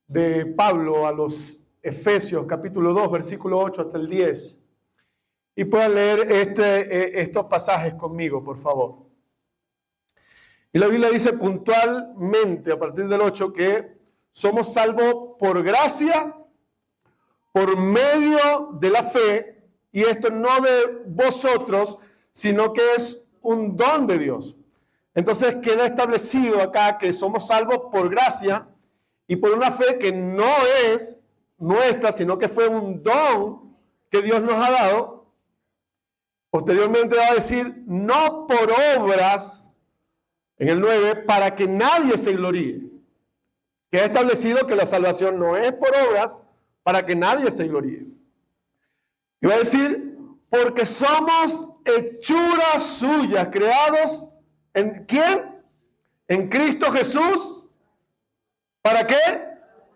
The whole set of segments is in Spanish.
de Pablo a los Efesios, capítulo 2, versículo 8 hasta el 10. Y puedan leer estos pasajes conmigo, por favor. Y la Biblia dice puntualmente, a partir del 8, que somos salvos por gracia, por medio de la fe, y esto no de vosotros, sino que es un don de Dios. Entonces queda establecido acá que somos salvos por gracia y por una fe que no es nuestra, sino que fue un don que Dios nos ha dado. Posteriormente va a decir, no por obras, en el 9, para que nadie se gloríe. Queda establecido que la salvación no es por obras, para que nadie se gloríe. Y va a decir, porque somos hechuras suyas, creados ¿en quién? En Cristo Jesús. ¿Para qué?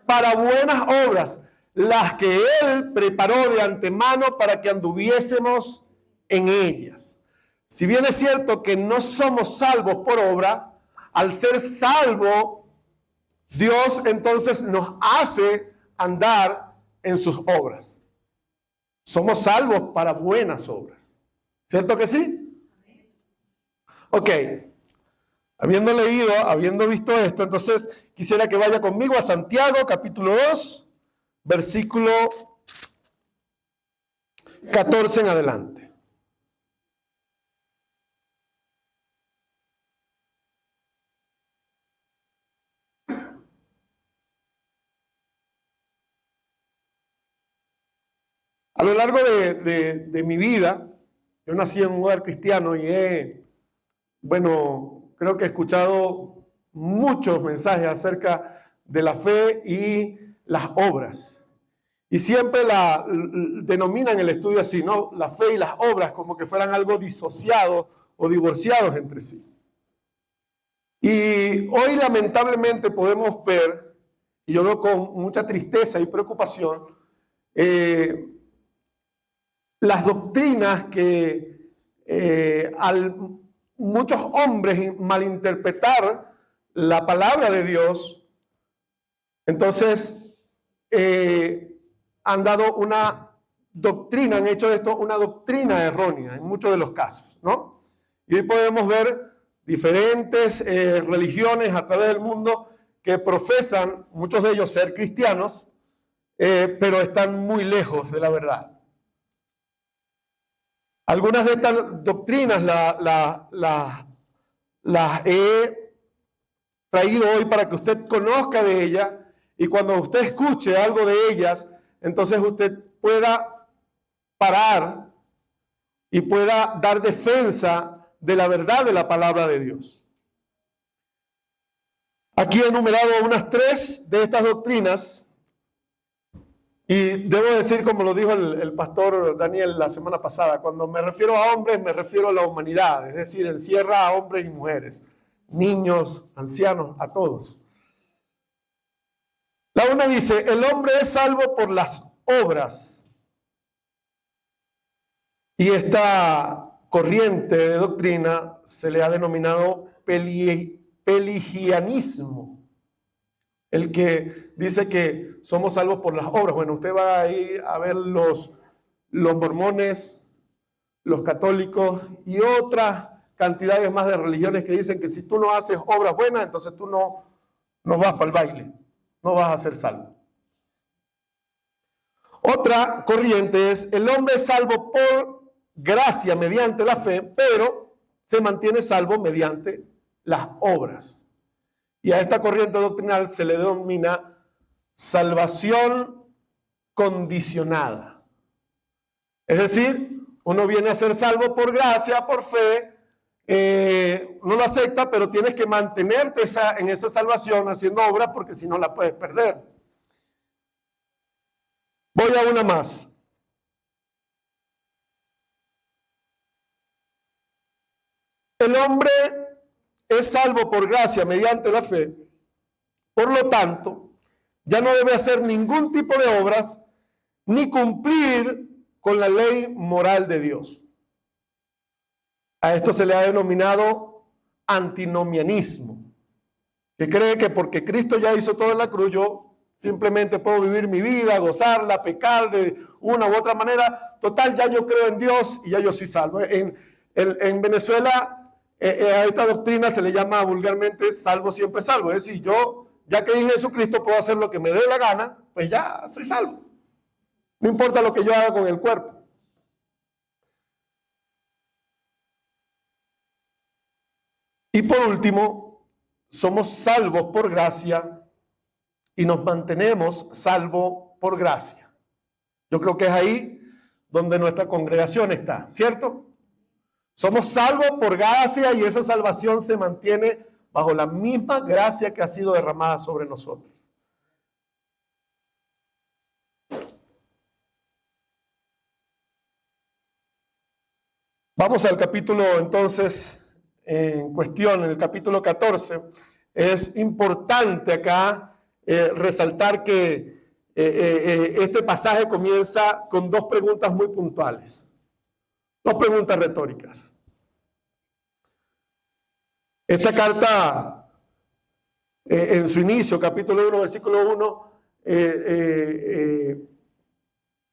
Para buenas obras, las que Él preparó de antemano para que anduviésemos en ellas. Si bien es cierto que no somos salvos por obra, al ser salvo, Dios entonces nos hace andar en sus obras. Somos salvos para buenas obras. ¿Cierto que sí? Ok. Habiendo leído, habiendo visto esto, entonces quisiera que vaya conmigo a Santiago, capítulo 2, versículo 14 en adelante. A lo largo de mi vida, yo nací en un hogar cristiano y creo que he escuchado muchos mensajes acerca de la fe y las obras. Y siempre la denominan el estudio así, ¿no? La fe y las obras como que fueran algo disociados o divorciados entre sí. Y hoy lamentablemente podemos ver, y yo veo con mucha tristeza y preocupación, las doctrinas que al muchos hombres malinterpretar la palabra de Dios, entonces han dado una doctrina, han hecho de esto una doctrina errónea en muchos de los casos, ¿no? Y hoy podemos ver diferentes religiones a través del mundo que profesan, muchos de ellos ser cristianos, pero están muy lejos de la verdad. Algunas de estas doctrinas las he traído hoy para que usted conozca de ellas y cuando usted escuche algo de ellas, entonces usted pueda parar y pueda dar defensa de la verdad de la palabra de Dios. Aquí he enumerado unas 3 de estas doctrinas. Y debo decir, como lo dijo el pastor Daniel la semana pasada, cuando me refiero a hombres, me refiero a la humanidad, es decir, encierra a hombres y mujeres, niños, ancianos, a todos. La una dice, el hombre es salvo por las obras. Y esta corriente de doctrina se le ha denominado pelagianismo. El que dice que somos salvos por las obras. Bueno, usted va a ir a ver los mormones, los católicos y otras cantidades más de religiones que dicen que si tú no haces obras buenas, entonces tú no vas para el baile, no vas a ser salvo. Otra corriente es, el hombre es salvo por gracia mediante la fe, pero se mantiene salvo mediante las obras. Y a esta corriente doctrinal se le denomina salvación condicionada. Es decir, uno viene a ser salvo por gracia, por fe, no lo acepta, pero tienes que mantenerte en esa salvación haciendo obras porque si no la puedes perder. Voy a una más. El hombre es salvo por gracia mediante la fe, por lo tanto, ya no debe hacer ningún tipo de obras ni cumplir con la ley moral de Dios. A esto se le ha denominado antinomianismo, que cree que porque Cristo ya hizo todo en la cruz, yo simplemente puedo vivir mi vida, gozarla, pecar de una u otra manera. Total, ya yo creo en Dios y ya yo soy salvo. En Venezuela, a esta doctrina se le llama vulgarmente salvo siempre salvo. Es decir, yo ya que en Jesucristo puedo hacer lo que me dé la gana, pues ya soy salvo. No importa lo que yo haga con el cuerpo. Y por último, somos salvos por gracia y nos mantenemos salvos por gracia. Yo creo que es ahí donde nuestra congregación está, ¿cierto? Somos salvos por gracia y esa salvación se mantiene bajo la misma gracia que ha sido derramada sobre nosotros. Vamos al capítulo entonces en cuestión, en el capítulo 14. Es importante acá resaltar que este pasaje comienza con dos preguntas muy puntuales, dos preguntas retóricas. Esta carta, en su inicio, capítulo 1, versículo 1,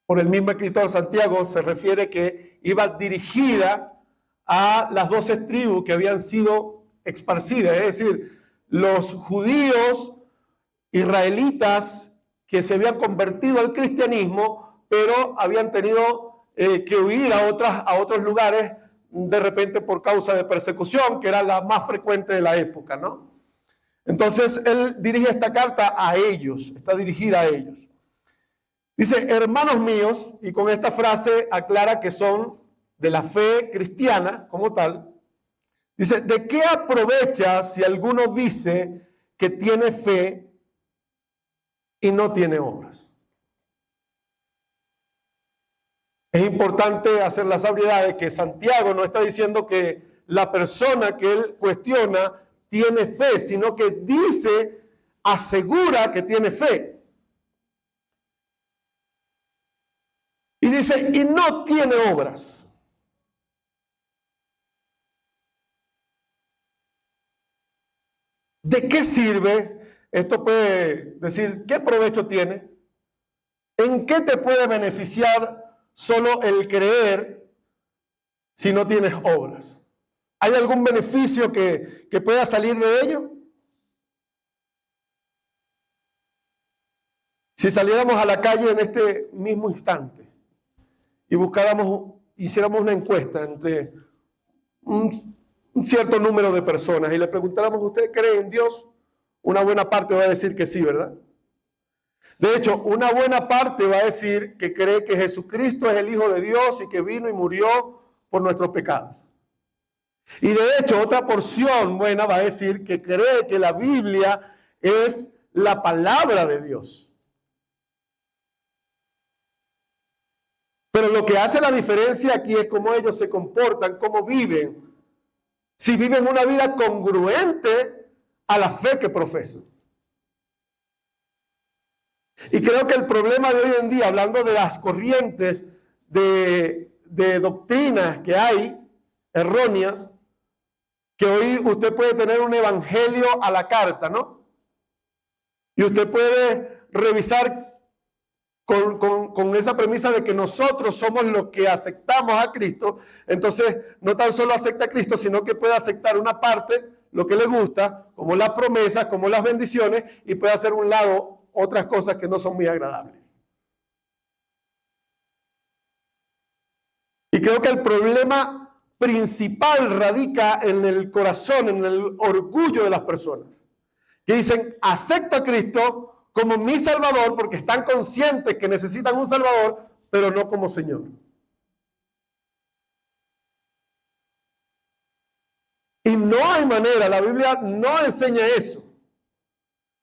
por el mismo escritor Santiago, se refiere que iba dirigida a las 12 tribus que habían sido esparcidas, es decir, los judíos israelitas que se habían convertido al cristianismo, pero habían tenido que huir a otros lugares de repente por causa de persecución, que era la más frecuente de la época, ¿no? Entonces, él dirige esta carta a ellos, está dirigida a ellos. Dice, hermanos míos, y con esta frase aclara que son de la fe cristiana como tal. Dice, ¿de qué aprovecha si alguno dice que tiene fe y no tiene obras? Es importante hacer la salvedad de que Santiago no está diciendo que la persona que él cuestiona tiene fe, sino que dice, asegura que tiene fe. Y dice, y no tiene obras. ¿De qué sirve? Esto puede decir, ¿qué provecho tiene? ¿En qué te puede beneficiar solo el creer si no tienes obras? ¿Hay algún beneficio que pueda salir de ello? Si saliéramos a la calle en este mismo instante y hiciéramos una encuesta entre un cierto número de personas y le preguntáramos, ¿usted cree en Dios? Una buena parte va a decir que sí, ¿verdad? De hecho, una buena parte va a decir que cree que Jesucristo es el Hijo de Dios y que vino y murió por nuestros pecados. Y de hecho, otra porción buena va a decir que cree que la Biblia es la palabra de Dios. Pero lo que hace la diferencia aquí es cómo ellos se comportan, cómo viven. Si viven una vida congruente a la fe que profesan. Y creo que el problema de hoy en día, hablando de las corrientes de doctrinas que hay, erróneas, que hoy usted puede tener un evangelio a la carta, ¿no? Y usted puede revisar con esa premisa de que nosotros somos los que aceptamos a Cristo. Entonces, no tan solo acepta a Cristo, sino que puede aceptar una parte, lo que le gusta, como las promesas, como las bendiciones, y puede hacer un lado otras cosas que no son muy agradables. Y creo que el problema principal radica en el corazón, en el orgullo de las personas, que dicen, acepto a Cristo como mi Salvador, porque están conscientes que necesitan un Salvador, pero no como Señor. Y no hay manera, la Biblia no enseña eso.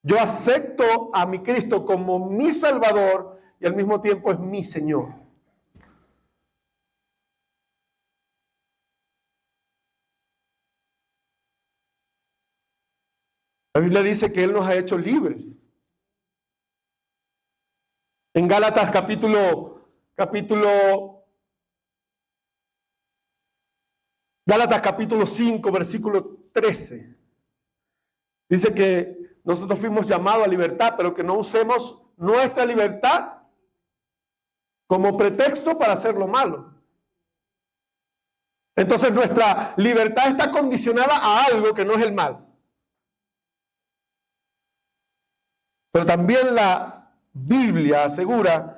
Yo acepto a mi Cristo como mi Salvador y al mismo tiempo es mi Señor. La Biblia dice que Él nos ha hecho libres. En Gálatas capítulo 5, versículo 13. Dice que nosotros fuimos llamados a libertad, pero que no usemos nuestra libertad como pretexto para hacer lo malo. Entonces nuestra libertad está condicionada a algo que no es el mal. Pero también la Biblia asegura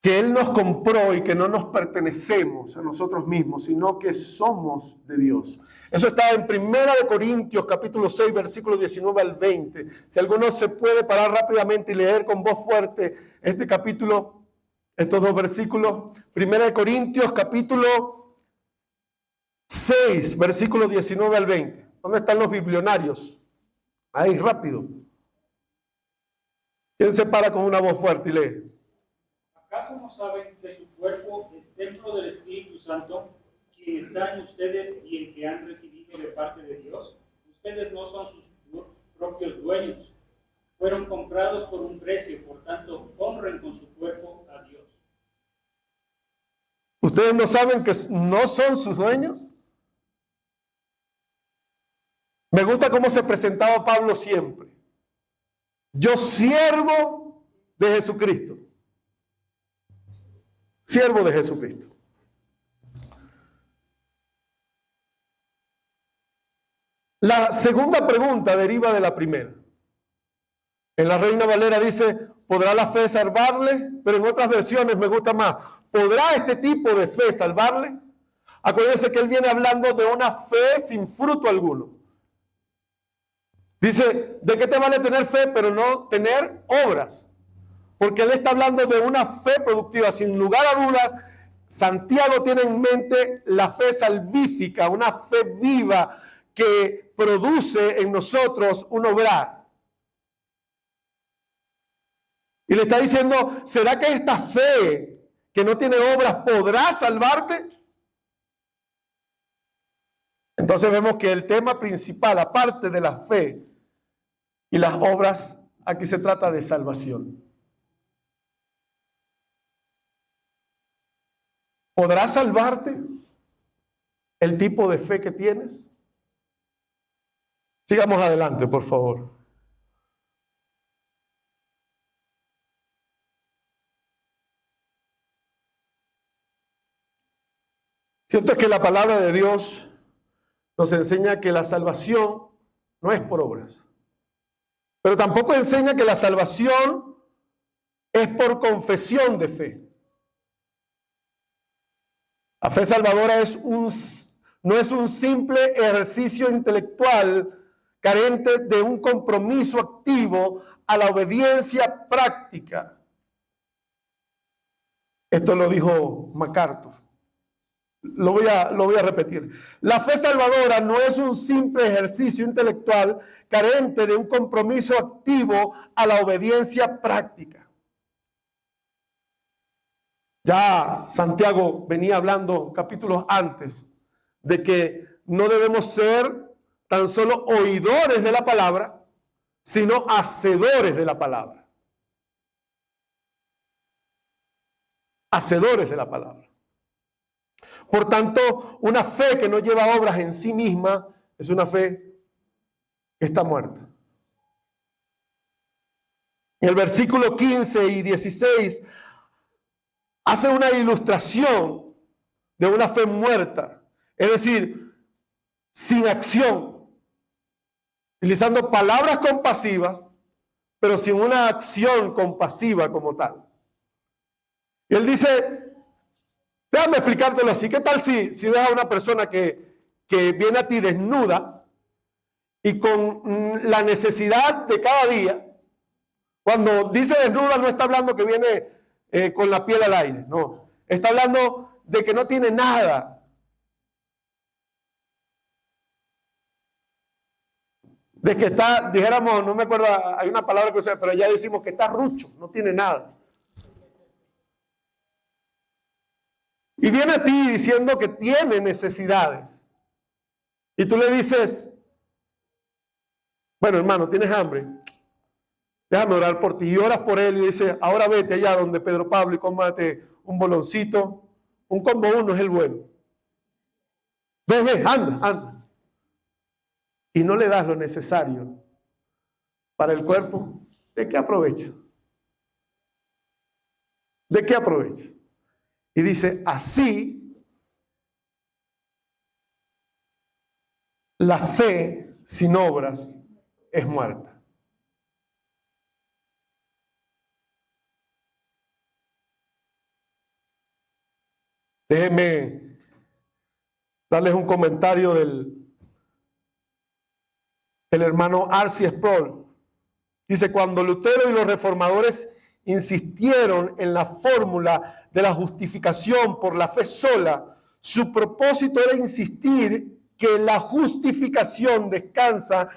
que Él nos compró y que no nos pertenecemos a nosotros mismos, sino que somos de Dios. Eso está en 1 Corintios capítulo 6, versículos 19 al 20. Si alguno se puede parar rápidamente y leer con voz fuerte este capítulo, estos dos versículos. 1 Corintios capítulo 6, versículos 19 al 20. ¿Dónde están los biblionarios? Ahí, rápido. ¿Quién se para con una voz fuerte y lee? ¿Acaso no saben que su cuerpo es templo del Espíritu Santo, que está en ustedes y el que han recibido de parte de Dios? Ustedes no son sus propios dueños. Fueron comprados por un precio, por tanto, honren con su cuerpo a Dios. ¿Ustedes no saben que no son sus dueños? Me gusta cómo se presentaba Pablo siempre. Yo siervo de Jesucristo. Siervo de Jesucristo. La segunda pregunta deriva de la primera. En la Reina Valera dice, ¿podrá la fe salvarle? Pero en otras versiones me gusta más. ¿Podrá este tipo de fe salvarle? Acuérdense que él viene hablando de una fe sin fruto alguno. Dice, ¿de qué te vale tener fe pero no tener obras? Porque él está hablando de una fe productiva. Sin lugar a dudas, Santiago tiene en mente la fe salvífica, una fe viva que produce en nosotros un obrar. Y le está diciendo, ¿será que esta fe que no tiene obras podrá salvarte? Entonces vemos que el tema principal, aparte de la fe y las obras, aquí se trata de salvación. ¿Podrá salvarte el tipo de fe que tienes? Sigamos adelante, por favor. Cierto es que la palabra de Dios nos enseña que la salvación no es por obras, pero tampoco enseña que la salvación es por confesión de fe. La fe salvadora no es un simple ejercicio intelectual carente de un compromiso activo a la obediencia práctica. Esto lo dijo MacArthur. Lo voy a repetir. La fe salvadora no es un simple ejercicio intelectual carente de un compromiso activo a la obediencia práctica. Ya Santiago venía hablando capítulos antes de que no debemos ser tan solo oidores de la palabra, sino hacedores de la palabra. Hacedores de la palabra. Por tanto, una fe que no lleva obras en sí misma es una fe que está muerta. En el versículo 15 y 16 hace una ilustración de una fe muerta, es decir, sin acción, utilizando palabras compasivas, pero sin una acción compasiva como tal. Y él dice, déjame explicártelo así, ¿qué tal si ves a una persona que viene a ti desnuda y con la necesidad de cada día? Cuando dice desnuda no está hablando que viene con la piel al aire, no. Está hablando de que no tiene nada. De que está, dijéramos, no me acuerdo, hay una palabra que usa, pero ya decimos que está rucho, no tiene nada. Y viene a ti diciendo que tiene necesidades. Y tú le dices, bueno hermano, ¿tienes hambre? Déjame orar por ti. Y oras por él y dice, ahora vete allá donde Pedro Pablo y cómate un boloncito. Un combo uno es el bueno. Ve, anda. Y no le das lo necesario para el cuerpo, ¿de qué aprovecho? ¿De qué aprovecho? Y dice, así la fe sin obras es muerta. Déjenme darles un comentario del hermano R.C. Sproul. Dice, cuando Lutero y los reformadores insistieron en la fórmula de la justificación por la fe sola, su propósito era insistir que la justificación descansa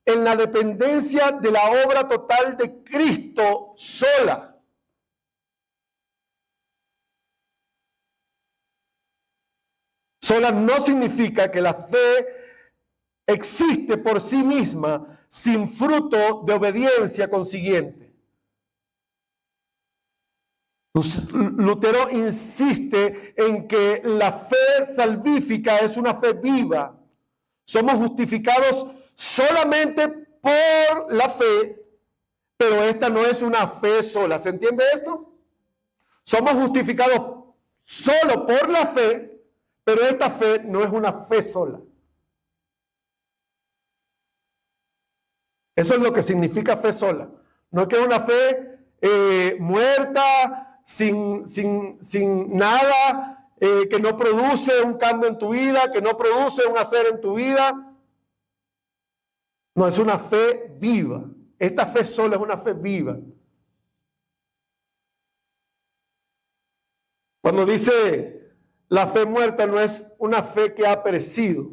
en la dependencia de la obra total de Cristo sola. Sola no significa que la fe existe por sí misma sin fruto de obediencia consiguiente. Lutero insiste en que la fe salvífica es una fe viva. Somos justificados solamente por la fe, pero esta no es una fe sola. ¿Se entiende esto? Somos justificados solo por la fe, pero esta fe no es una fe sola. Eso es lo que significa fe sola. No es que es una fe muerta, sin nada, que no produce un cambio en tu vida, que no produce un hacer en tu vida. No, es una fe viva. Esta fe sola es una fe viva. Cuando dice la fe muerta, no es una fe que ha perecido.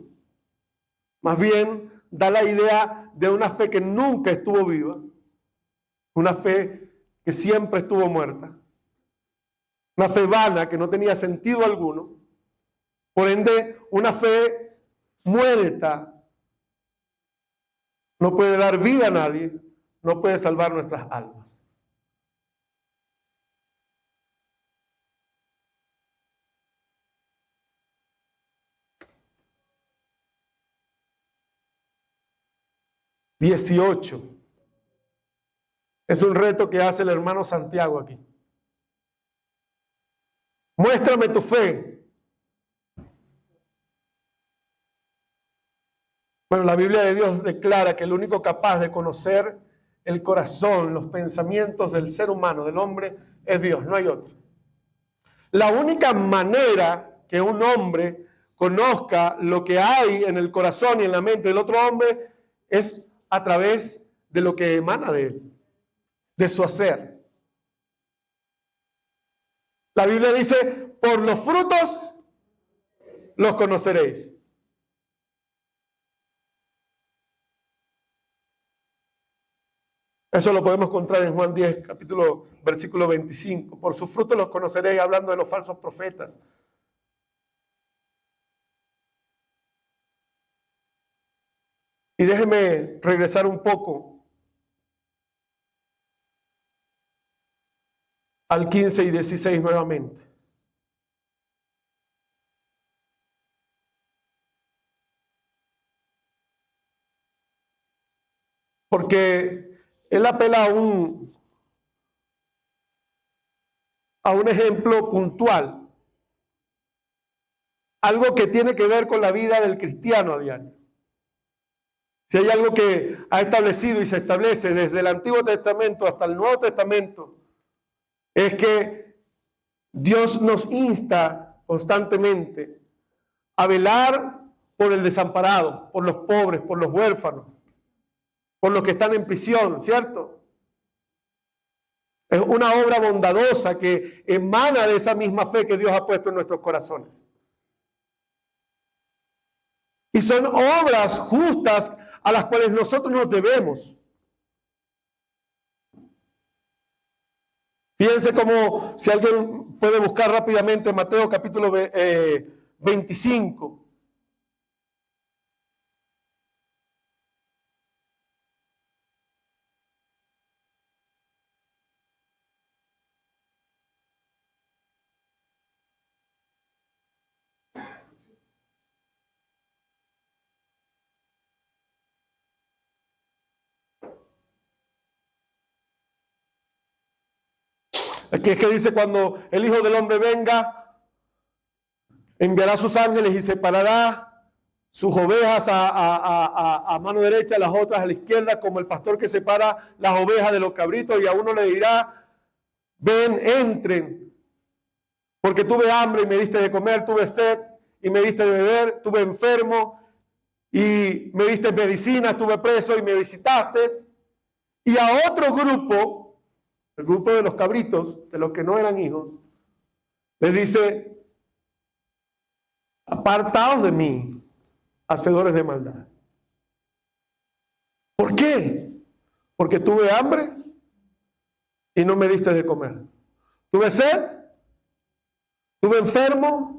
Más bien da la idea de una fe que nunca estuvo viva. Una fe que siempre estuvo muerta. Una fe vana que no tenía sentido alguno. Por ende, una fe muerta no puede dar vida a nadie, no puede salvar nuestras almas. (18) Es un reto que hace el hermano Santiago aquí. Muéstrame tu fe. Bueno, la Biblia de Dios declara que el único capaz de conocer el corazón, los pensamientos del ser humano, del hombre, es Dios, no hay otro. La única manera que un hombre conozca lo que hay en el corazón y en la mente del otro hombre es a través de lo que emana de él, de su hacer. La Biblia dice, por los frutos los conoceréis. Eso lo podemos encontrar en Juan 10, versículo 25. Por sus frutos los conoceréis, hablando de los falsos profetas. Y déjeme regresar un poco al 15 y 16 nuevamente. Porque él apela a un ejemplo puntual. Algo que tiene que ver con la vida del cristiano a diario. Si hay algo que ha establecido y se establece desde el Antiguo Testamento hasta el Nuevo Testamento, es que Dios nos insta constantemente a velar por el desamparado, por los pobres, por los huérfanos, por los que están en prisión, ¿cierto? Es una obra bondadosa que emana de esa misma fe que Dios ha puesto en nuestros corazones. Y son obras justas a las cuales nosotros nos debemos. Fíjense cómo, si alguien puede buscar rápidamente Mateo capítulo 25. Aquí es que dice, cuando el Hijo del Hombre venga, enviará sus ángeles y separará sus ovejas a mano derecha, las otras a la izquierda, como el pastor que separa las ovejas de los cabritos, y a uno le dirá, ven, entren, porque tuve hambre y me diste de comer, tuve sed y me diste de beber, tuve enfermo y me diste medicina, estuve preso y me visitaste. Y a otro grupo, el grupo de los cabritos, de los que no eran hijos, les dice, apartaos de mí, hacedores de maldad. ¿Por qué? Porque tuve hambre y no me diste de comer. Tuve sed, tuve enfermo,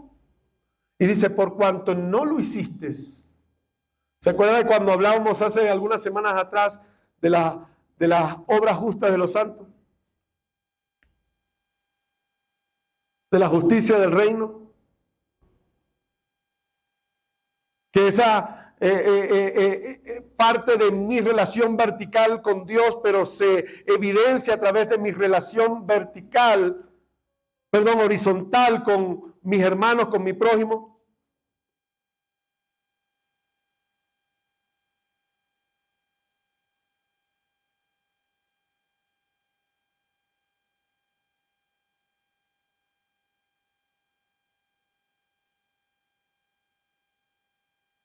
y dice, por cuanto no lo hiciste. ¿Se acuerdan de cuando hablábamos hace algunas semanas atrás de las obras justas de los santos? De la justicia del reino. Que esa parte de mi relación vertical con Dios, pero se evidencia a través de mi relación horizontal con mis hermanos, con mi prójimo.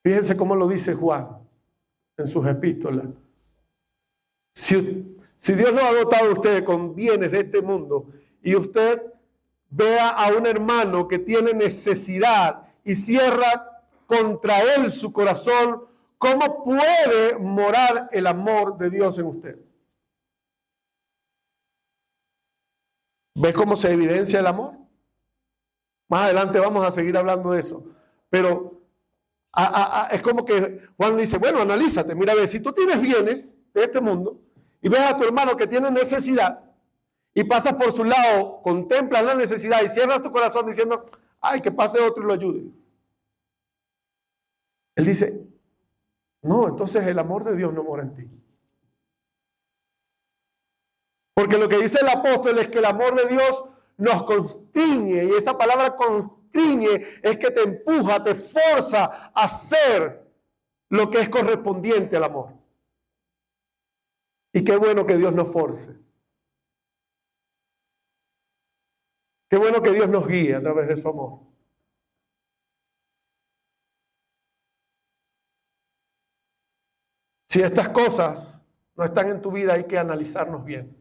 Fíjense cómo lo dice Juan en sus epístolas. Si Dios lo ha dotado a usted con bienes de este mundo y usted vea a un hermano que tiene necesidad y cierra contra él su corazón, ¿cómo puede morar el amor de Dios en usted? ¿Ves cómo se evidencia el amor? Más adelante vamos a seguir hablando de eso. Pero es como que Juan dice, bueno, analízate, mira, a ver, si tú tienes bienes de este mundo y ves a tu hermano que tiene necesidad y pasas por su lado, contemplas la necesidad y cierras tu corazón diciendo, ay, que pase otro y lo ayude. Él dice, no, entonces el amor de Dios no mora en ti. Porque lo que dice el apóstol es que el amor de Dios nos constriñe, y esa palabra constriñe es que te empuja, te forza a hacer lo que es correspondiente al amor. Y qué bueno que Dios nos force. Qué bueno que Dios nos guíe a través de su amor. Si estas cosas no están en tu vida, hay que analizarnos bien.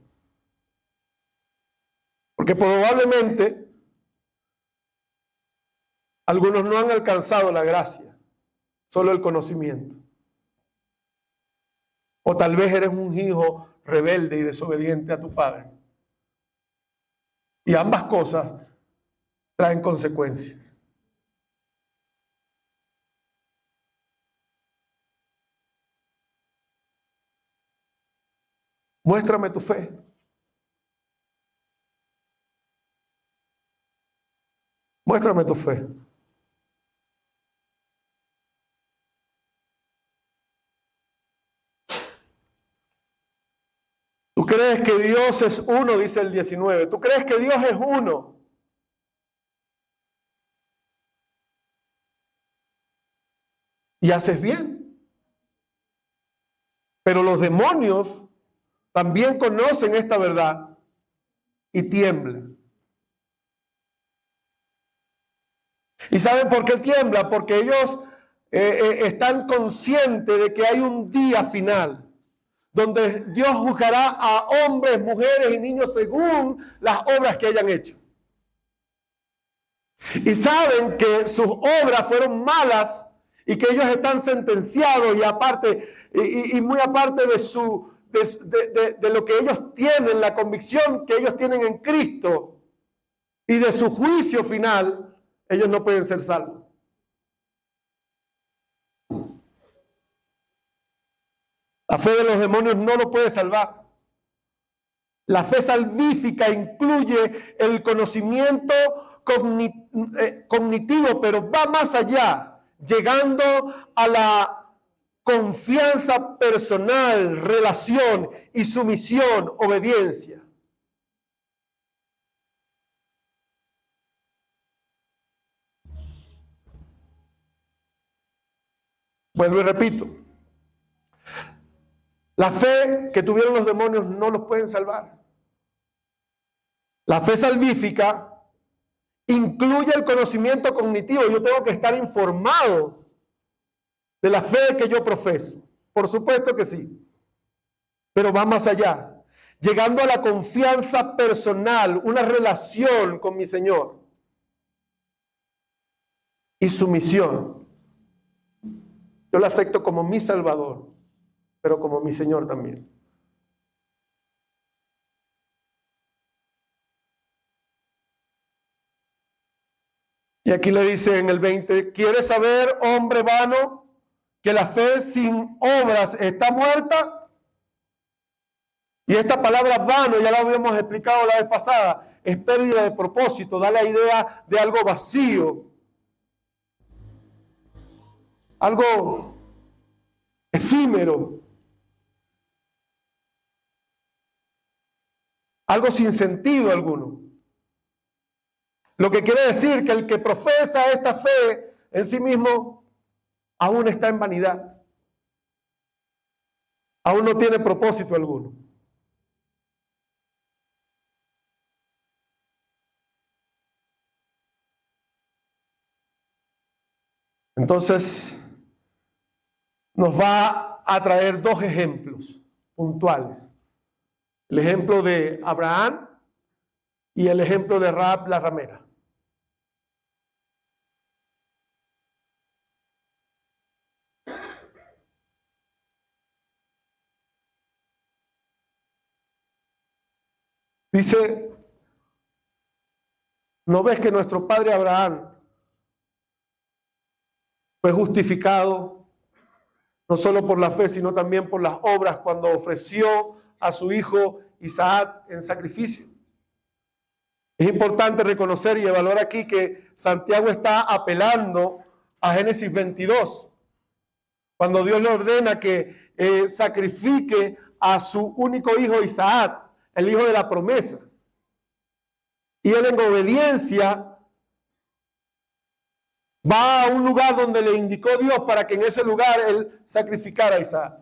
Porque probablemente algunos no han alcanzado la gracia, solo el conocimiento. O tal vez eres un hijo rebelde y desobediente a tu padre. Y ambas cosas traen consecuencias. Muéstrame tu fe. Muéstrame tu fe. ¿Tú crees que Dios es uno? Dice el 19. ¿Tú crees que Dios es uno? Y haces bien. Pero los demonios también conocen esta verdad y tiemblan. ¿Y saben por qué tiemblan? Porque ellos están conscientes de que hay un día final donde Dios juzgará a hombres, mujeres y niños según las obras que hayan hecho. Y saben que sus obras fueron malas y que ellos están sentenciados y aparte y muy aparte de lo que ellos tienen, la convicción que ellos tienen en Cristo y de su juicio final, ellos no pueden ser salvos. La fe de los demonios no lo puede salvar. La fe salvífica incluye el conocimiento cognitivo, pero va más allá, llegando a la confianza personal, relación y sumisión, obediencia. Vuelvo y repito. La fe que tuvieron los demonios no los pueden salvar. La fe salvífica incluye el conocimiento cognitivo. Yo tengo que estar informado de la fe que yo profeso. Por supuesto que sí. Pero va más allá. Llegando a la confianza personal, una relación con mi Señor. Y su misión. Yo la acepto como mi Salvador, pero como mi Señor también. Y aquí le dice en el 20, ¿quieres saber, hombre vano, que la fe sin obras está muerta? Y esta palabra vano, ya la habíamos explicado la vez pasada, es pérdida de propósito, da la idea de algo vacío, algo efímero, algo sin sentido alguno. Lo que quiere decir que el que profesa esta fe en sí mismo aún está en vanidad, aún no tiene propósito alguno. Entonces, nos va a traer dos ejemplos puntuales. El ejemplo de Abraham y el ejemplo de Rahab la ramera. Dice, ¿no ves que nuestro padre Abraham fue justificado no solo por la fe, sino también por las obras cuando ofreció a su hijo Isaac en sacrificio? Es importante reconocer y evaluar aquí que Santiago está apelando a Génesis 22, cuando Dios le ordena que sacrifique a su único hijo Isaac, el hijo de la promesa. Y él en obediencia va a un lugar donde le indicó Dios para que en ese lugar él sacrificara a Isaac.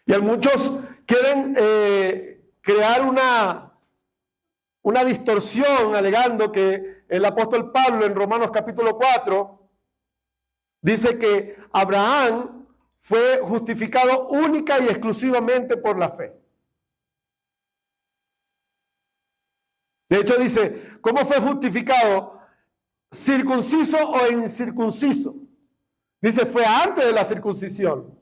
Y muchos quieren crear una distorsión alegando que el apóstol Pablo en Romanos capítulo 4 dice que Abraham fue justificado única y exclusivamente por la fe. De hecho dice, ¿cómo fue justificado? ¿Circunciso o incircunciso? Dice, fue antes de la circuncisión.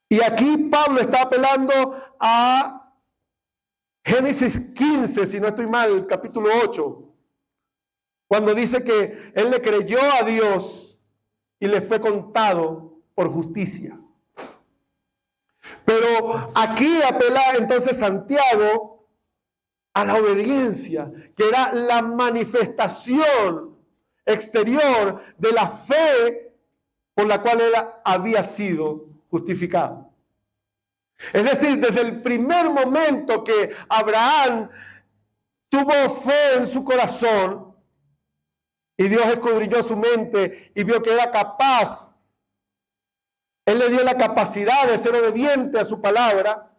Y aquí Pablo está apelando a Génesis 15, si no estoy mal, capítulo 8, cuando dice que él le creyó a Dios y le fue contado por justicia. Pero aquí apela entonces Santiago a la obediencia, que era la manifestación exterior de la fe por la cual él había sido justificado. Es decir, desde el primer momento que Abraham tuvo fe en su corazón y Dios escudriñó su mente y vio que era capaz, él le dio la capacidad de ser obediente a su palabra,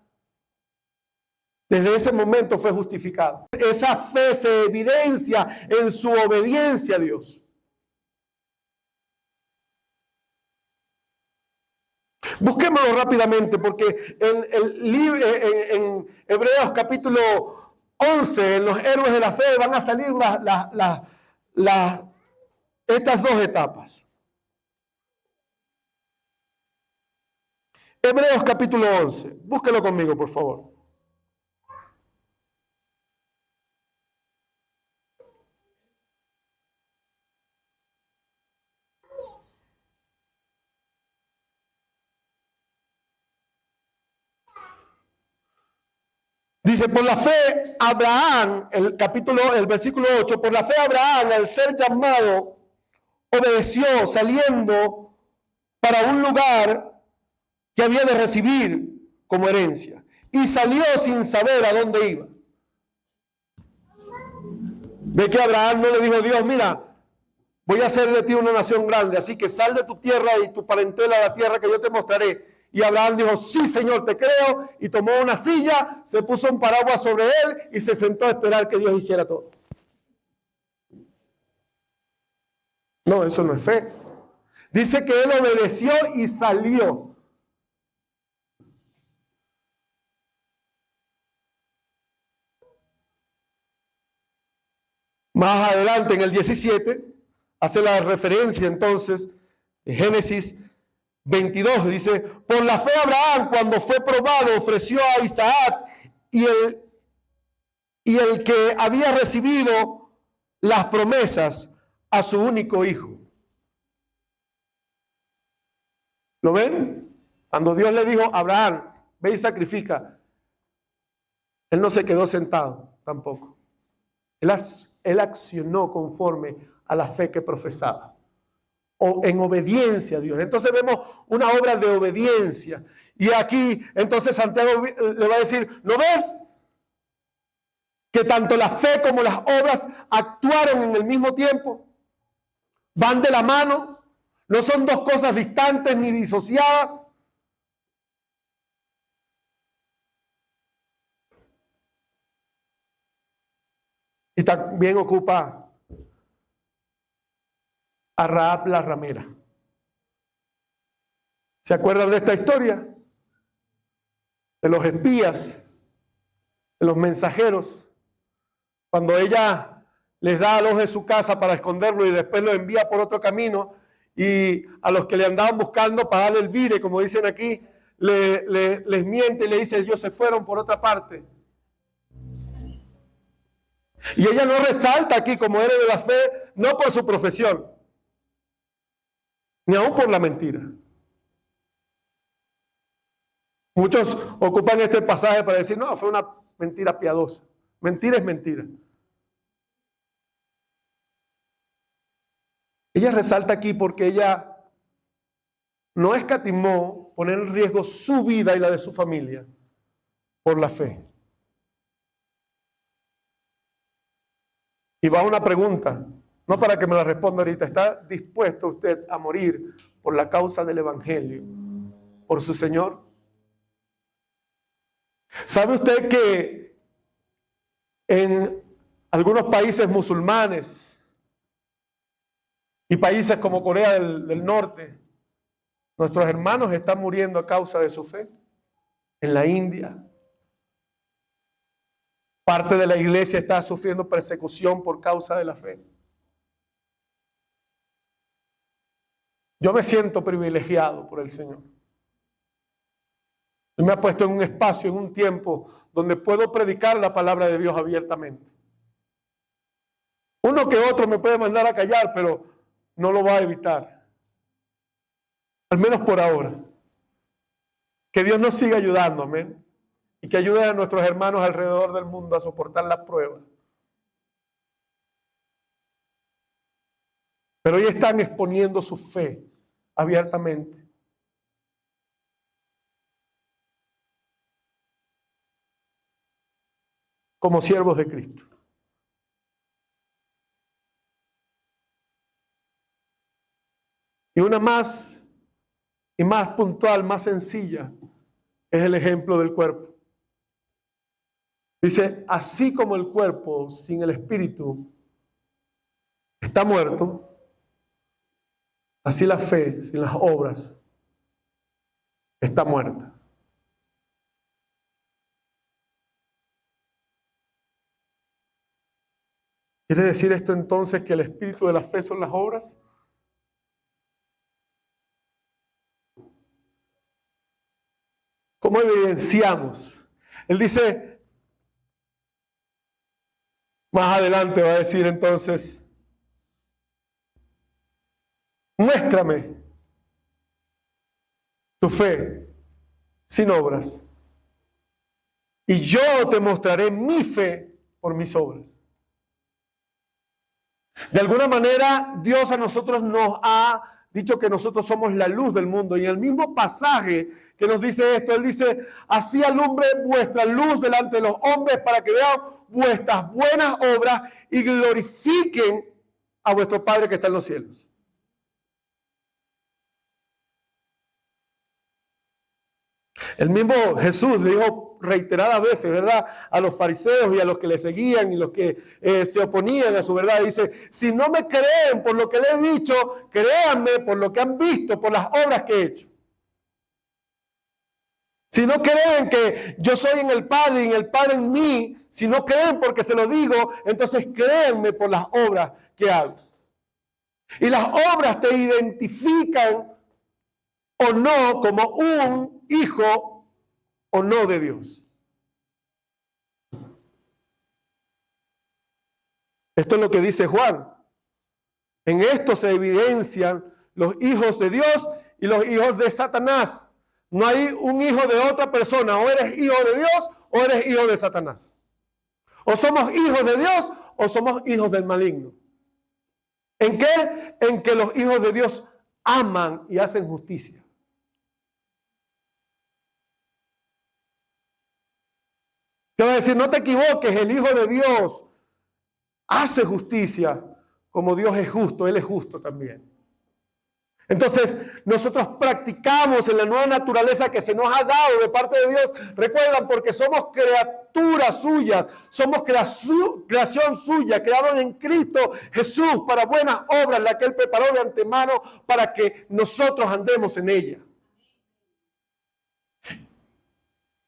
desde ese momento fue justificado. Esa fe se evidencia en su obediencia a Dios. Busquémoslo rápidamente porque en Hebreos capítulo 11, en los héroes de la fe van a salir estas dos etapas. Hebreos capítulo 11, búsquelo conmigo por favor. Dice, por la fe Abraham, el versículo 8, por la fe Abraham, al ser llamado, obedeció saliendo para un lugar que había de recibir como herencia. Y salió sin saber a dónde iba. Ve que Abraham no le dijo a Dios, mira, voy a hacer de ti una nación grande, así que sal de tu tierra y tu parentela a la tierra que yo te mostraré. Y Abraham dijo, sí, Señor, te creo, y tomó una silla, se puso un paraguas sobre él y se sentó a esperar que Dios hiciera todo. No, eso no es fe. Dice que él obedeció y salió. Más adelante, en el 17, hace la referencia entonces, en Génesis 22, dice, por la fe Abraham, cuando fue probado, ofreció a Isaac, y el que había recibido las promesas a su único hijo. ¿Lo ven? Cuando Dios le dijo a Abraham, ve y sacrifica, él no se quedó sentado tampoco. Él accionó conforme a la fe que profesaba, o en obediencia a Dios. Entonces vemos una obra de obediencia. Y aquí, entonces Santiago le va a decir, ¿no ves? Que tanto la fe como las obras actuaron en el mismo tiempo. Van de la mano. No son dos cosas distantes ni disociadas. Y también ocupa a Rahab la ramera. ¿Se acuerdan de esta historia? De los espías, de los mensajeros, cuando ella les da a los de su casa para esconderlo y después lo envía por otro camino, y a los que le andaban buscando para darle el vire, como dicen aquí, les miente y le dice, ellos se fueron por otra parte. Y ella no resalta aquí como héroe de la fe, no por su profesión, ni aún por la mentira. Muchos ocupan este pasaje para decir, no, fue una mentira piadosa. Mentira es mentira. Ella resalta aquí porque ella no escatimó poner en riesgo su vida y la de su familia por la fe. Y va una pregunta, no para que me la responda ahorita. ¿Está dispuesto usted a morir por la causa del Evangelio, por su Señor? ¿Sabe usted que en algunos países musulmanes y países como Corea del Norte, nuestros hermanos están muriendo a causa de su fe? En la India, parte de la iglesia está sufriendo persecución por causa de la fe. Yo me siento privilegiado por el Señor. Él me ha puesto en un espacio, en un tiempo donde puedo predicar la palabra de Dios abiertamente. Uno que otro me puede mandar a callar, pero no lo va a evitar. Al menos por ahora. Que Dios nos siga ayudando, amén. Y que ayude a nuestros hermanos alrededor del mundo a soportar las pruebas. Pero hoy están exponiendo su fe abiertamente. Como siervos de Cristo. Y una más y más puntual, más sencilla, es el ejemplo del cuerpo. Dice, así como el cuerpo sin el espíritu está muerto, así la fe sin las obras está muerta. ¿Quiere decir esto entonces que el espíritu de la fe son las obras? ¿Cómo evidenciamos? Él dice, más adelante va a decir entonces, muéstrame tu fe sin obras, y yo te mostraré mi fe por mis obras. De alguna manera, Dios a nosotros nos ha dicho que nosotros somos la luz del mundo. Y en el mismo pasaje que nos dice esto, Él dice, así alumbre vuestra luz delante de los hombres para que vean vuestras buenas obras y glorifiquen a vuestro Padre que está en los cielos. El mismo Jesús le dijo reiteradas veces, ¿verdad?, a los fariseos y a los que le seguían y los que se oponían a su verdad. Dice, si no me creen por lo que le he dicho, créanme por lo que han visto, por las obras que he hecho. Si no creen que yo soy en el Padre y en el Padre en mí, si no creen porque se lo digo, entonces créanme por las obras que hago. Y las obras te identifican o no como un hijo o no de Dios. Esto es lo que dice Juan. En esto se evidencian los hijos de Dios y los hijos de Satanás. No hay un hijo de otra persona. O eres hijo de Dios o eres hijo de Satanás. O somos hijos de Dios o somos hijos del maligno. ¿En qué? En que los hijos de Dios aman y hacen justicia. Te va a decir, no te equivoques, el Hijo de Dios hace justicia como Dios es justo, Él es justo también. Entonces, nosotros practicamos en la nueva naturaleza que se nos ha dado de parte de Dios. Recuerdan, porque somos criaturas suyas, somos creación suya, creados en Cristo Jesús para buenas obras, la que Él preparó de antemano para que nosotros andemos en ella.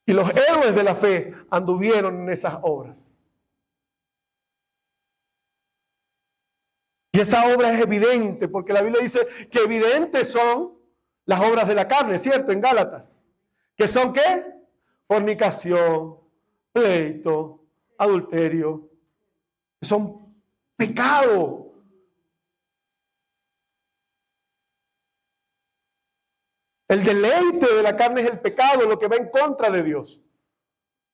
Y los héroes de la fe anduvieron en esas obras. Y esa obra es evidente, porque la Biblia dice que evidentes son las obras de la carne, ¿cierto? En Gálatas. ¿Que son qué? Fornicación, pleito, adulterio. Son pecado. El deleite de la carne es el pecado, lo que va en contra de Dios.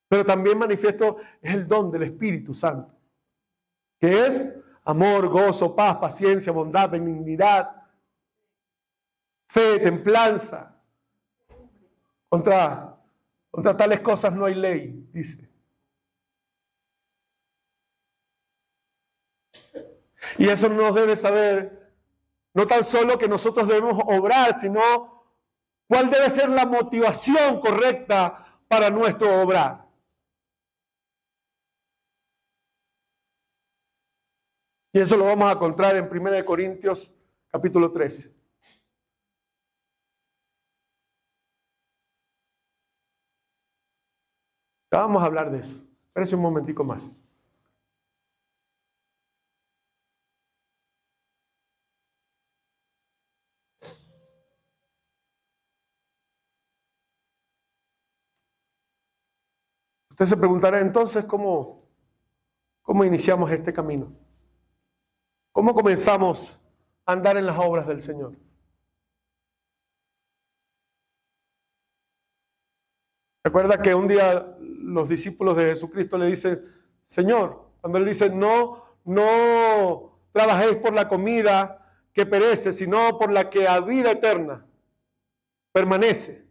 Pero también manifiesto es el don del Espíritu Santo, que es amor, gozo, paz, paciencia, bondad, benignidad, fe, templanza. Contra tales cosas no hay ley, dice. Y eso nos debe saber, no tan solo que nosotros debemos obrar, sino cuál debe ser la motivación correcta para nuestro obrar. Y eso lo vamos a encontrar en 1 Corintios capítulo 13. Ya vamos a hablar de eso. Espérense un momentico más. Usted se preguntará entonces cómo iniciamos este camino. ¿Cómo comenzamos a andar en las obras del Señor? Recuerda que un día los discípulos de Jesucristo le dicen, Señor, cuando Él dice, no trabajéis por la comida que perece, sino por la que a vida eterna permanece.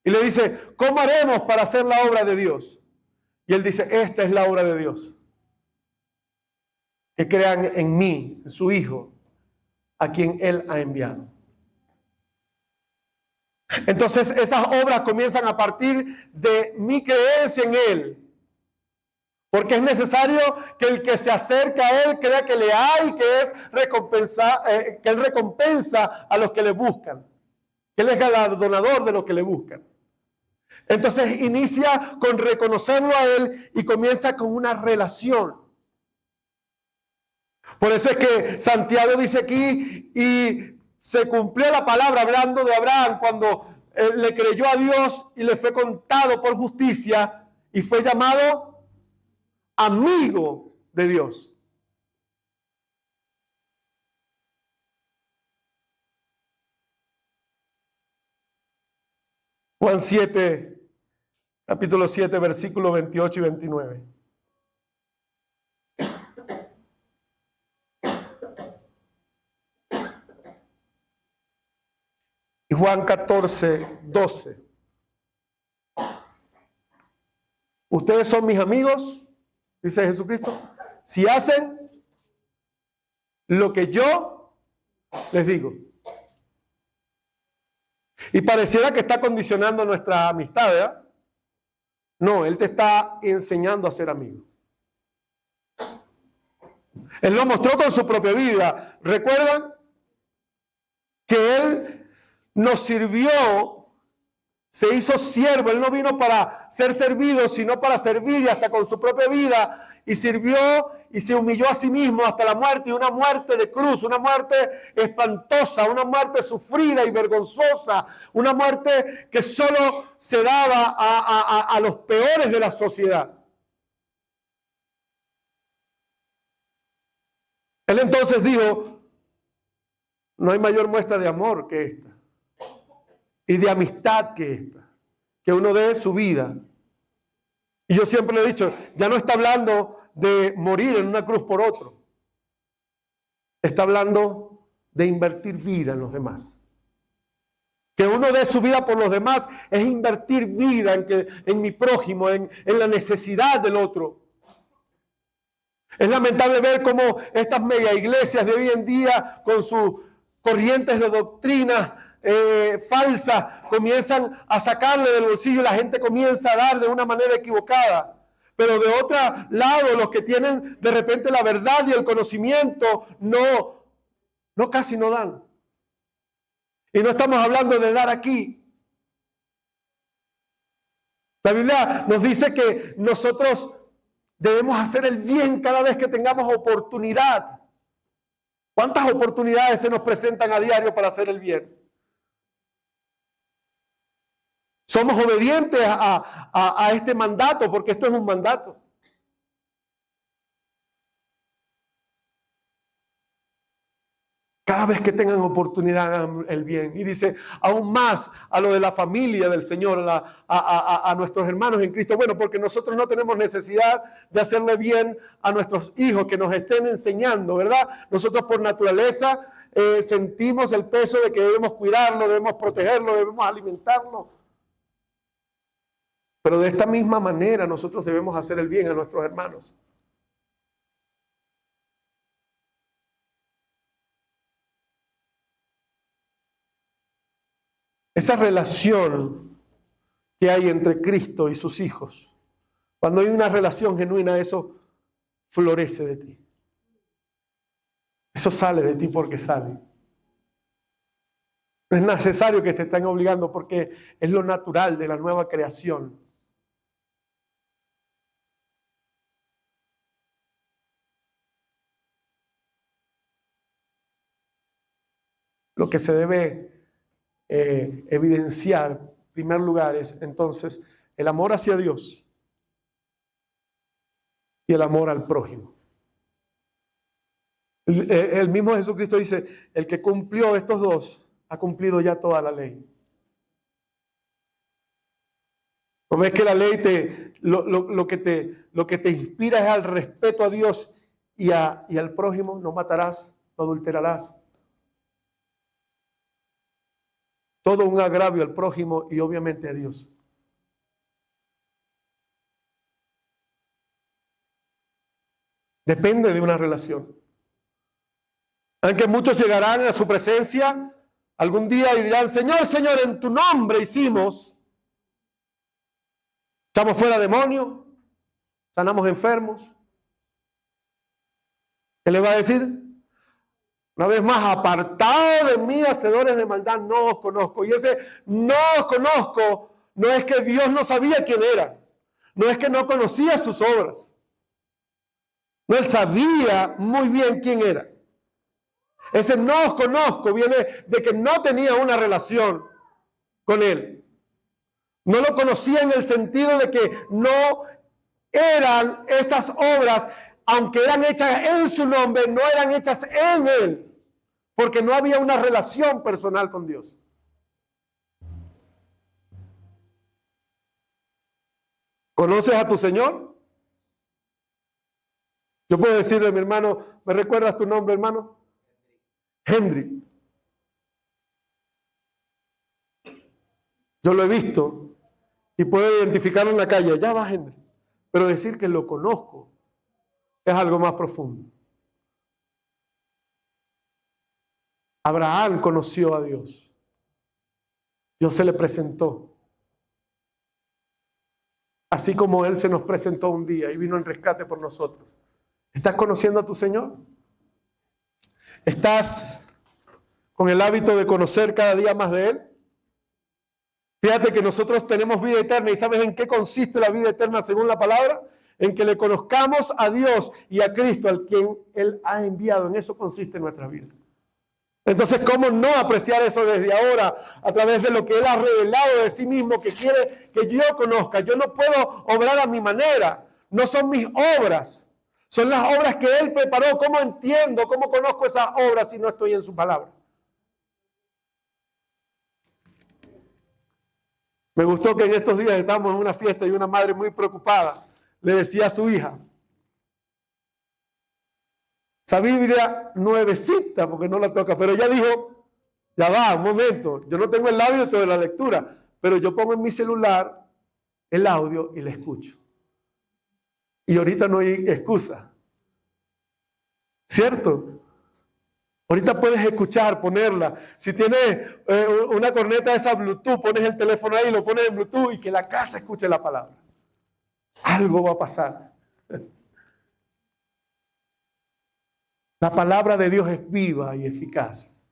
Y le dice, ¿cómo haremos para hacer la obra de Dios? Y Él dice, esta es la obra de Dios. Que crean en mí, en su Hijo, a quien Él ha enviado. Entonces esas obras comienzan a partir de mi creencia en Él. Porque es necesario que el que se acerca a Él crea que le hay y que que Él recompensa a los que le buscan. Que Él es galardonador de los que le buscan. Entonces inicia con reconocerlo a Él y comienza con una relación. Por eso es que Santiago dice aquí, y se cumplió la palabra hablando de Abraham cuando le creyó a Dios y le fue contado por justicia y fue llamado amigo de Dios. Juan 7, capítulo 7, versículos 28 y 29. Juan 14, 12. Ustedes son mis amigos, dice Jesucristo, si hacen lo que yo les digo. Y pareciera que está condicionando nuestra amistad, ¿verdad? No, Él te está enseñando a ser amigo. Él lo mostró con su propia vida. ¿Recuerdan? Que Él nos sirvió, se hizo siervo. Él no vino para ser servido, sino para servir, y hasta con su propia vida. Y sirvió y se humilló a sí mismo hasta la muerte, y una muerte de cruz, una muerte espantosa, una muerte sufrida y vergonzosa, una muerte que solo se daba a los peores de la sociedad. Él entonces dijo, no hay mayor muestra de amor que esta, y de amistad que esta, que uno dé su vida. Y yo siempre le he dicho, ya no está hablando de morir en una cruz por otro. Está hablando de invertir vida en los demás. Que uno dé su vida por los demás es invertir vida en mi prójimo, en la necesidad del otro. Es lamentable ver cómo estas mega iglesias de hoy en día, con sus corrientes de doctrina falsas, comienzan a sacarle del bolsillo y la gente comienza a dar de una manera equivocada. Pero de otro lado, los que tienen de repente la verdad y el conocimiento, casi no dan. Y no estamos hablando de dar aquí. La Biblia nos dice que nosotros debemos hacer el bien cada vez que tengamos oportunidad. ¿Cuántas oportunidades se nos presentan a diario para hacer el bien? Somos obedientes a este mandato, porque esto es un mandato. Cada vez que tengan oportunidad, hagan el bien. Y dice, aún más a lo de la familia del Señor, a nuestros hermanos en Cristo. Bueno, porque nosotros no tenemos necesidad de hacerle bien a nuestros hijos que nos estén enseñando, ¿verdad? Nosotros por naturaleza sentimos el peso de que debemos cuidarlo, debemos protegerlo, debemos alimentarlo. Pero de esta misma manera nosotros debemos hacer el bien a nuestros hermanos. Esa relación que hay entre Cristo y sus hijos, cuando hay una relación genuina, eso florece de ti. Eso sale de ti porque sale. No es necesario que te estén obligando, porque es lo natural de la nueva creación. Lo que se debe evidenciar, en primer lugar, es entonces el amor hacia Dios y el amor al prójimo. El mismo Jesucristo dice, el que cumplió estos dos, ha cumplido ya toda la ley. ¿No ves que la ley lo que te inspira es al respeto a Dios y al prójimo? No matarás, no adulterarás. Todo un agravio al prójimo y obviamente a Dios. Depende de una relación. Aunque muchos llegarán a su presencia algún día y dirán, Señor, Señor, en tu nombre hicimos. Echamos fuera demonios, sanamos enfermos. ¿Qué le va a decir? Una vez más, apartado de mí, hacedores de maldad, no os conozco. Y ese no os conozco no es que Dios no sabía quién era. No es que no conocía sus obras. No, Él sabía muy bien quién era. Ese no os conozco viene de que no tenía una relación con Él. No lo conocía en el sentido de que no eran esas obras, aunque eran hechas en su nombre, no eran hechas en Él, porque no había una relación personal con Dios. ¿Conoces a tu Señor? Yo puedo decirle a mi hermano, ¿me recuerdas tu nombre, hermano? Henry. Yo lo he visto y puedo identificarlo en la calle. Ya va, Henry. Pero decir que lo conozco es algo más profundo. Abraham conoció a Dios. Dios se le presentó. Así como Él se nos presentó un día y vino en rescate por nosotros. ¿Estás conociendo a tu Señor? ¿Estás con el hábito de conocer cada día más de Él? Fíjate que nosotros tenemos vida eterna. ¿Y sabes en qué consiste la vida eterna según la palabra? En que le conozcamos a Dios y a Cristo, al quien Él ha enviado. En eso consiste nuestra vida. Entonces, ¿cómo no apreciar eso desde ahora a través de lo que Él ha revelado de sí mismo, que quiere que yo conozca? Yo no puedo obrar a mi manera. No son mis obras. Son las obras que Él preparó. ¿Cómo entiendo, cómo conozco esas obras si no estoy en su palabra? Me gustó que en estos días estábamos en una fiesta y una madre muy preocupada le decía a su hija, esa Biblia nuevecita, porque no la toca, pero ella dijo, ya va, un momento, yo no tengo el hábito de la lectura, pero yo pongo en mi celular el audio y la escucho. Y ahorita no hay excusa, ¿cierto? Ahorita puedes escuchar, ponerla. Si tienes una corneta de esa Bluetooth, pones el teléfono ahí, lo pones en Bluetooth y que la casa escuche la palabra. Algo va a pasar. La palabra de Dios es viva y eficaz.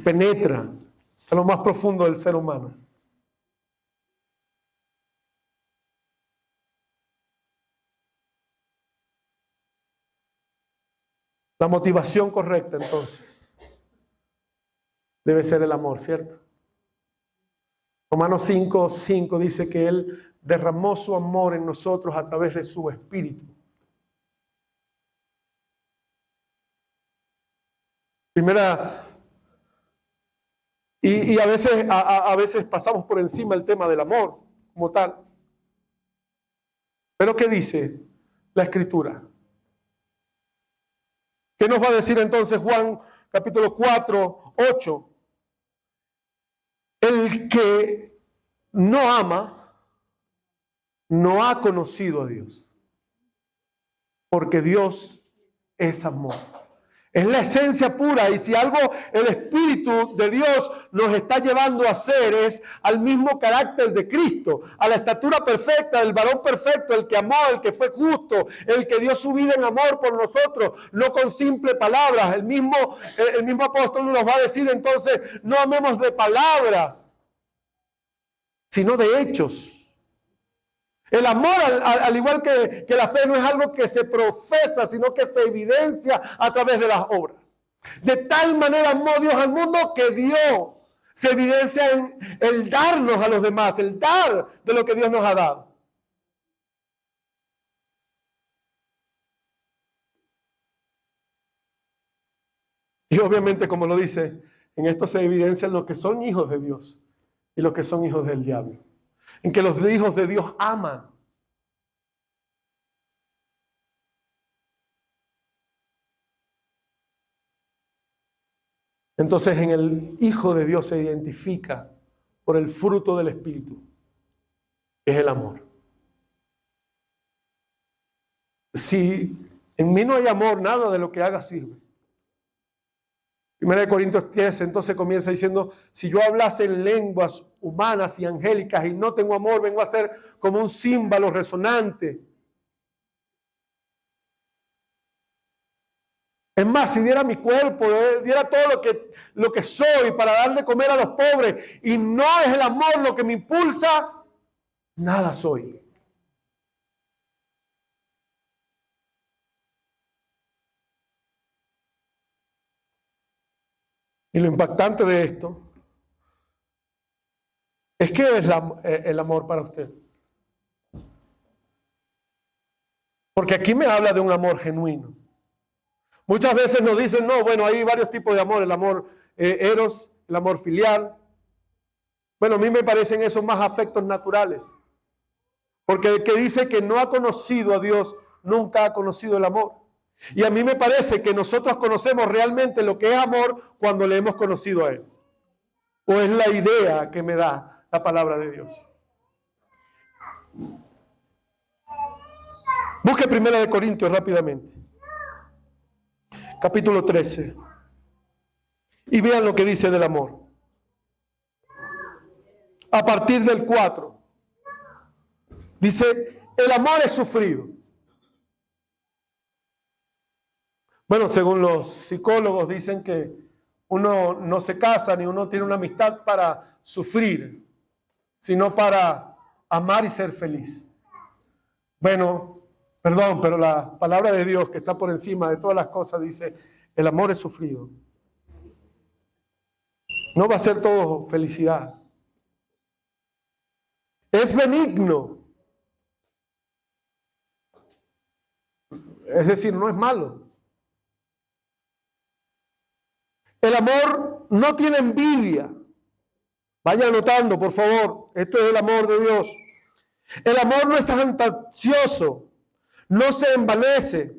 Penetra a lo más profundo del ser humano. La motivación correcta, entonces, debe ser el amor, ¿cierto? Romanos 5:5 dice que Él derramó su amor en nosotros a través de su Espíritu. Primera, y a veces pasamos por encima el tema del amor como tal. Pero ¿qué dice la Escritura? ¿Qué nos va a decir entonces Juan capítulo 4:8? El que no ama, no ha conocido a Dios, porque Dios es amor. Es la esencia pura, y si algo el Espíritu de Dios nos está llevando a hacer es al mismo carácter de Cristo, a la estatura perfecta del varón perfecto, el que amó, el que fue justo, el que dio su vida en amor por nosotros, no con simples palabras. El mismo apóstol nos va a decir entonces, no amemos de palabras, sino de hechos. El amor, al igual que la fe, no es algo que se profesa, sino que se evidencia a través de las obras. De tal manera amó Dios al mundo que dio. Se evidencia en el darnos a los demás, el dar de lo que Dios nos ha dado. Y obviamente, como lo dice, en esto se evidencian los que son hijos de Dios y los que son hijos del diablo. En que los hijos de Dios aman. Entonces en el Hijo de Dios se identifica por el fruto del Espíritu, que es el amor. Si en mí no hay amor, nada de lo que haga sirve. 1 Corintios 10 entonces comienza diciendo, si yo hablase en lenguas humanas y angélicas y no tengo amor, vengo a ser como un címbalo resonante. Es más, si diera mi cuerpo, diera todo lo que soy para dar de comer a los pobres y no es el amor lo que me impulsa, nada soy. Y lo impactante de esto es que es el amor para usted. Porque aquí me habla de un amor genuino. Muchas veces nos dicen, no, bueno, hay varios tipos de amor, el amor eros, el amor filial. Bueno, a mí me parecen esos más afectos naturales. Porque el que dice que no ha conocido a Dios, nunca ha conocido el amor. Y a mí me parece que nosotros conocemos realmente lo que es amor cuando le hemos conocido a Él. ¿O es la idea que me da la palabra de Dios? Busque 1 Corintios rápidamente. Capítulo 13. Y vean lo que dice del amor. A partir del 4. Dice, el amor es sufrido. Bueno, según los psicólogos dicen que uno no se casa ni uno tiene una amistad para sufrir, sino para amar y ser feliz. Bueno, perdón, pero la palabra de Dios que está por encima de todas las cosas dice, el amor es sufrido. No va a ser todo felicidad. Es benigno. Es decir, no es malo. El amor no tiene envidia. Vaya anotando, por favor. Esto es el amor de Dios. El amor no es ansioso, no se envanece,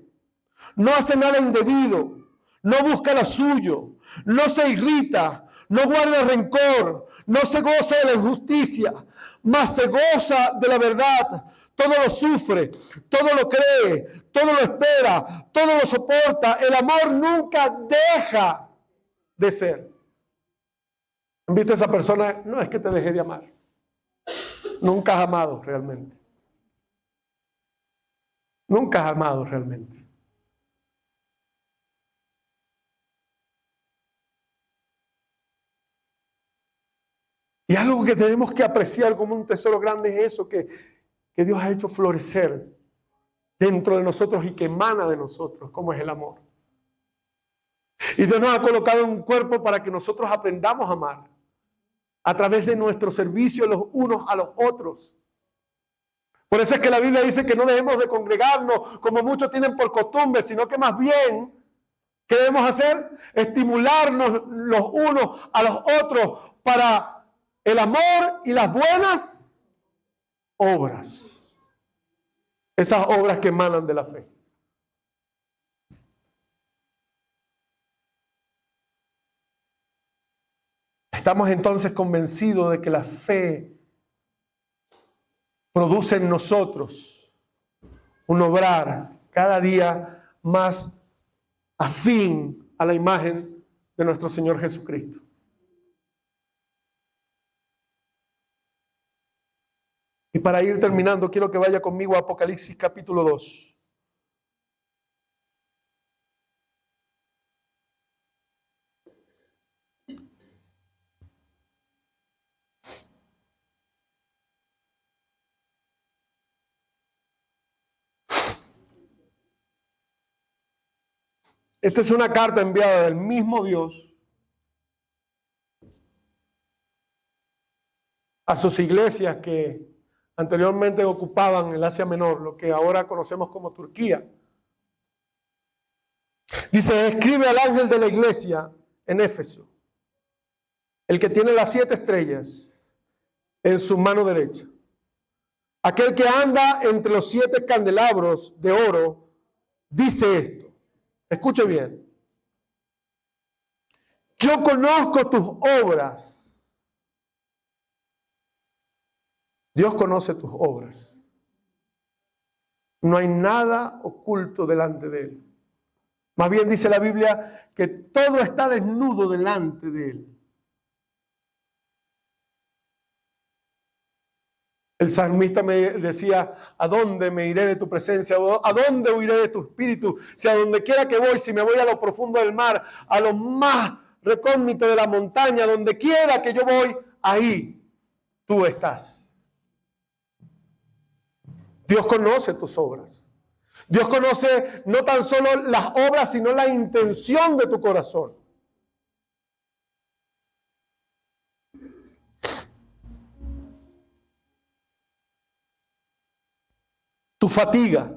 no hace nada indebido, no busca lo suyo, no se irrita, no guarda rencor, no se goza de la injusticia, mas se goza de la verdad. Todo lo sufre, todo lo cree, todo lo espera, todo lo soporta. El amor nunca deja de ser. ¿Viste a esa persona? No es que te deje de amar. Nunca has amado realmente. Nunca has amado realmente. Y algo que tenemos que apreciar como un tesoro grande es eso que Dios ha hecho florecer dentro de nosotros y que emana de nosotros, como es el amor. Y Dios nos ha colocado en un cuerpo para que nosotros aprendamos a amar a través de nuestro servicio los unos a los otros. Por eso es que la Biblia dice que no debemos de congregarnos como muchos tienen por costumbre, sino que más bien, ¿qué debemos hacer? Estimularnos los unos a los otros para el amor y las buenas obras. Esas obras que emanan de la fe. Estamos entonces convencidos de que la fe produce en nosotros un obrar cada día más afín a la imagen de nuestro Señor Jesucristo. Y para ir terminando, quiero que vaya conmigo a Apocalipsis capítulo 2. Esta es una carta enviada del mismo Dios a sus iglesias que anteriormente ocupaban el Asia Menor, lo que ahora conocemos como Turquía. Dice, escribe al ángel de la iglesia en Éfeso, el que tiene las 7 estrellas en su mano derecha, aquel que anda entre los 7 candelabros de oro, dice esto. Escuche bien. Yo conozco tus obras. Dios conoce tus obras. No hay nada oculto delante de Él. Más bien dice la Biblia que todo está desnudo delante de Él. El salmista me decía, ¿a dónde me iré de tu presencia? ¿A dónde huiré de tu espíritu? Si a donde quiera que voy, si me voy a lo profundo del mar, a lo más recóndito de la montaña, donde quiera que yo voy, ahí tú estás. Dios conoce tus obras. Dios conoce no tan solo las obras, sino la intención de tu corazón. Tu fatiga.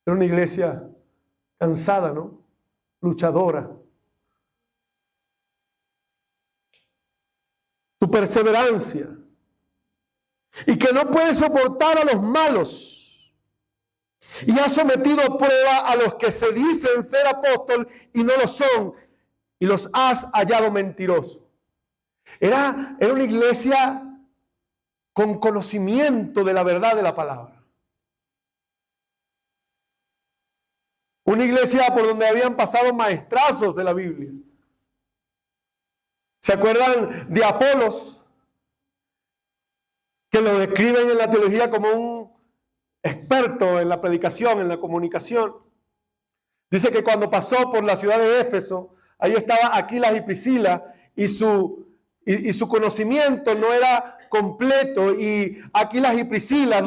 Era una iglesia cansada, ¿no? Luchadora. Tu perseverancia. Y que no puedes soportar a los malos. Y has sometido a prueba a los que se dicen ser apóstol y no lo son. Y los has hallado mentirosos. Era una iglesia con conocimiento de la verdad de la palabra. Una iglesia por donde habían pasado maestrazos de la Biblia. ¿Se acuerdan de Apolos? Que lo describen en la teología como un experto en la predicación, en la comunicación. Dice que cuando pasó por la ciudad de Éfeso, ahí estaba Aquilas y Priscila, y su conocimiento no era completo, y Aquilas y Priscila,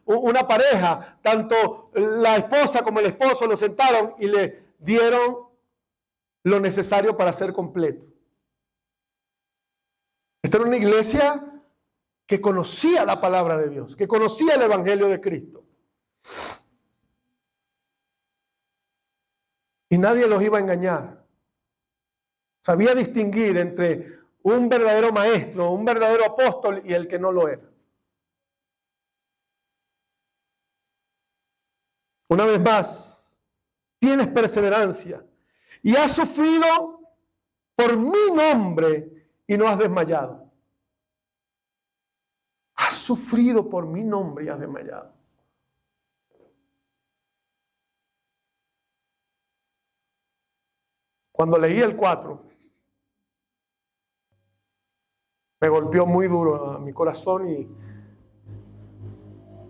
una pareja, tanto la esposa como el esposo, lo sentaron y le dieron lo necesario para ser completo. Esta era una iglesia que conocía la palabra de Dios, que conocía el evangelio de Cristo. Y nadie los iba a engañar. Sabía distinguir entre un verdadero maestro, un verdadero apóstol y el que no lo era. Una vez más, tienes perseverancia y has sufrido por mi nombre y no has desmayado. Has sufrido por mi nombre y has desmayado. Cuando leí el 4, me golpeó muy duro a mi corazón y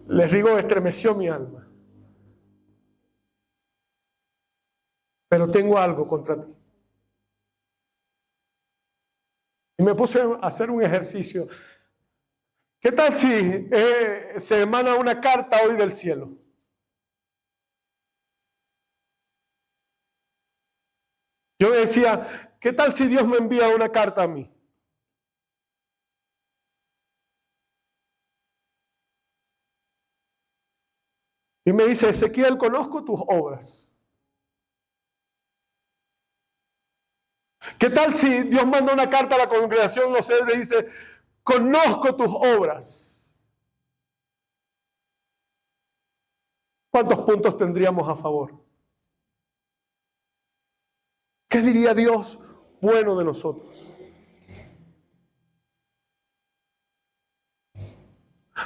les digo, estremeció mi alma. Pero tengo algo contra ti. Y me puse a hacer un ejercicio. ¿Qué tal si se emana una carta hoy del cielo? Yo decía, ¿qué tal si Dios me envía una carta a mí? Y me dice, Ezequiel, conozco tus obras. ¿Qué tal si Dios manda una carta a la congregación Los Cedros y dice, conozco tus obras? ¿Cuántos puntos tendríamos a favor? ¿Qué diría Dios bueno de nosotros?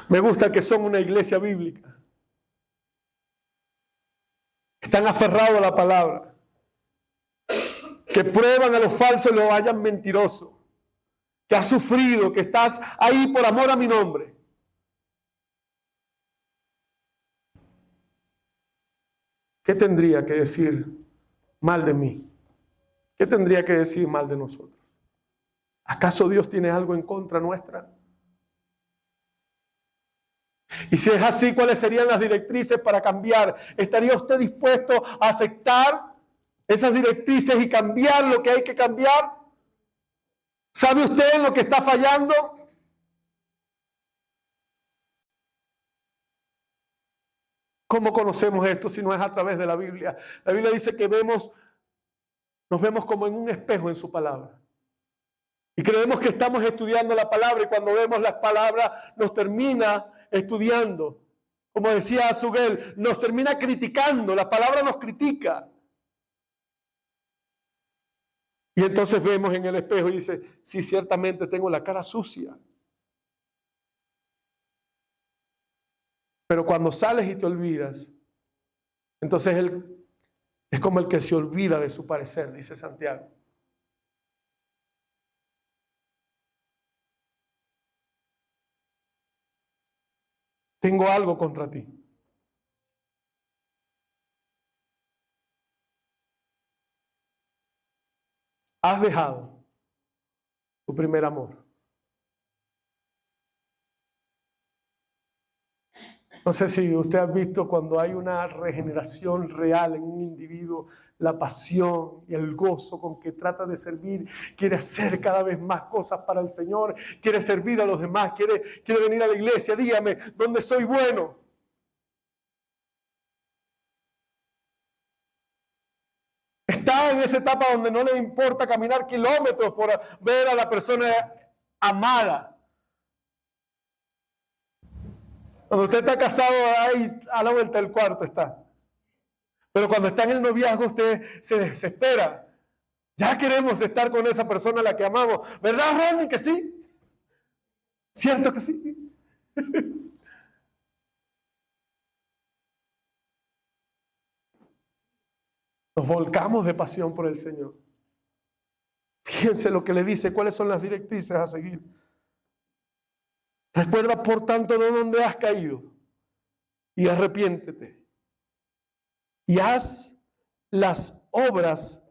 Me gusta que son una iglesia bíblica. Están aferrados a la palabra. Que prueban a los falsos y los hallan mentirosos. Que has sufrido, que estás ahí por amor a mi nombre. ¿Qué tendría que decir mal de mí? ¿Qué tendría que decir mal de nosotros? ¿Acaso Dios tiene algo en contra nuestra? Y si es así, ¿cuáles serían las directrices para cambiar? ¿Estaría usted dispuesto a aceptar esas directrices y cambiar lo que hay que cambiar? ¿Sabe usted en lo que está fallando? ¿Cómo conocemos esto si no es a través de la Biblia? La Biblia dice que nos vemos como en un espejo en su palabra. Y creemos que estamos estudiando la palabra y cuando vemos las palabras nos termina estudiando. Como decía Azuguel, nos termina criticando, la palabra nos critica. Y entonces vemos en el espejo y dice, sí, ciertamente tengo la cara sucia. Pero cuando sales y te olvidas, entonces él es como el que se olvida de su parecer, dice Santiago. Tengo algo contra ti. Has dejado tu primer amor. No sé si usted ha visto cuando hay una regeneración real en un individuo, la pasión y el gozo con que trata de servir, quiere hacer cada vez más cosas para el Señor, quiere servir a los demás, quiere venir a la iglesia, dígame, ¿dónde soy bueno? Está en esa etapa donde no le importa caminar kilómetros por ver a la persona amada. Cuando usted está casado, ahí a la vuelta del cuarto está. Pero cuando está en el noviazgo, usted se desespera Ya queremos estar con esa persona a la que amamos. ¿Verdad, Ronnie, que sí? ¿Cierto que sí? Nos volcamos de pasión por el Señor. Fíjense lo que le dice, cuáles son las directrices a seguir. Recuerda, por tanto, de dónde has caído y arrepiéntete. Y haz las obras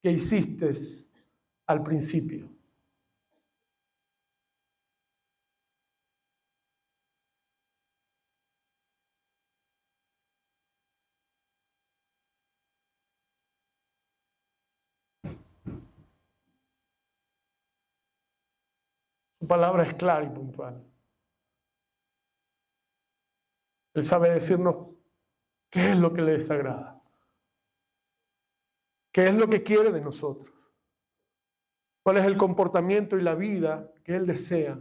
que hiciste al principio. Su palabra es clara y puntual. Él sabe decirnos qué es lo que le desagrada, qué es lo que quiere de nosotros, cuál es el comportamiento y la vida que Él desea.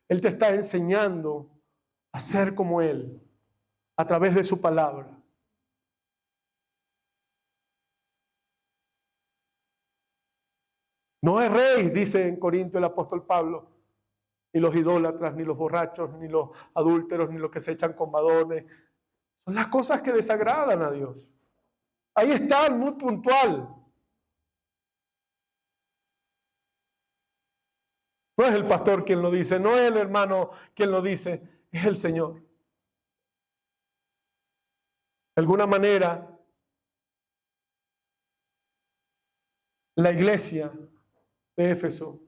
Él te está enseñando a ser como Él a través de su palabra. No erréis, dice en Corinto el apóstol Pablo, ni los idólatras, ni los borrachos, ni los adúlteros, ni los que se echan con varones. Son las cosas que desagradan a Dios. Ahí está, muy puntual. No es el pastor quien lo dice, no es el hermano quien lo dice, es el Señor. De alguna manera, la iglesia de Éfeso,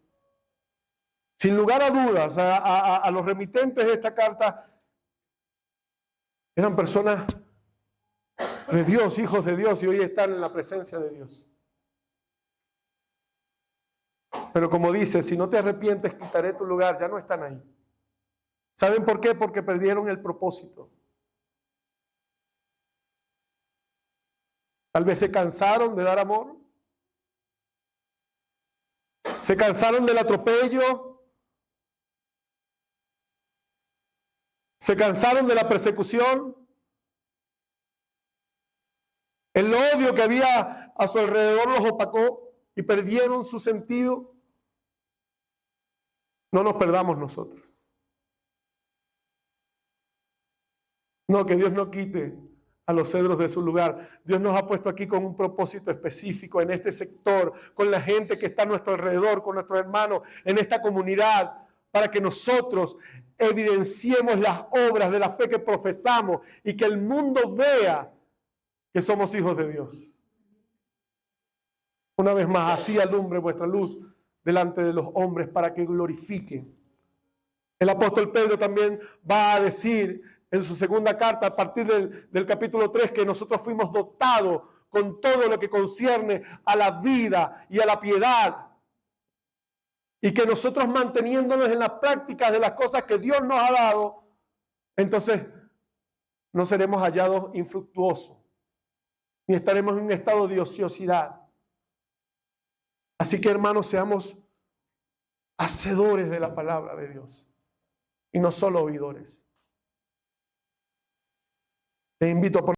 sin lugar a dudas, a los remitentes de esta carta, eran personas de Dios, hijos de Dios, y hoy están en la presencia de Dios. Pero como dice, si no te arrepientes, quitaré tu lugar. Ya no están ahí. ¿Saben por qué? Porque perdieron el propósito. Tal vez se cansaron de dar amor. Se cansaron del atropello. Se cansaron de la persecución. El odio que había a su alrededor los opacó y perdieron su sentido. No nos perdamos nosotros. No, que Dios no quite a los cedros de su lugar. Dios nos ha puesto aquí con un propósito específico en este sector, con la gente que está a nuestro alrededor, con nuestros hermanos en esta comunidad, para que nosotros evidenciemos las obras de la fe que profesamos y que el mundo vea que somos hijos de Dios. Una vez más, así alumbre vuestra luz delante de los hombres para que glorifiquen. El apóstol Pedro también va a decir en su segunda carta, a partir del capítulo 3, que nosotros fuimos dotados con todo lo que concierne a la vida y a la piedad. Y que nosotros manteniéndonos en las prácticas de las cosas que Dios nos ha dado, entonces no seremos hallados infructuosos, ni estaremos en un estado de ociosidad. Así que, hermanos, seamos hacedores de la palabra de Dios y no solo oidores. Te invito a poner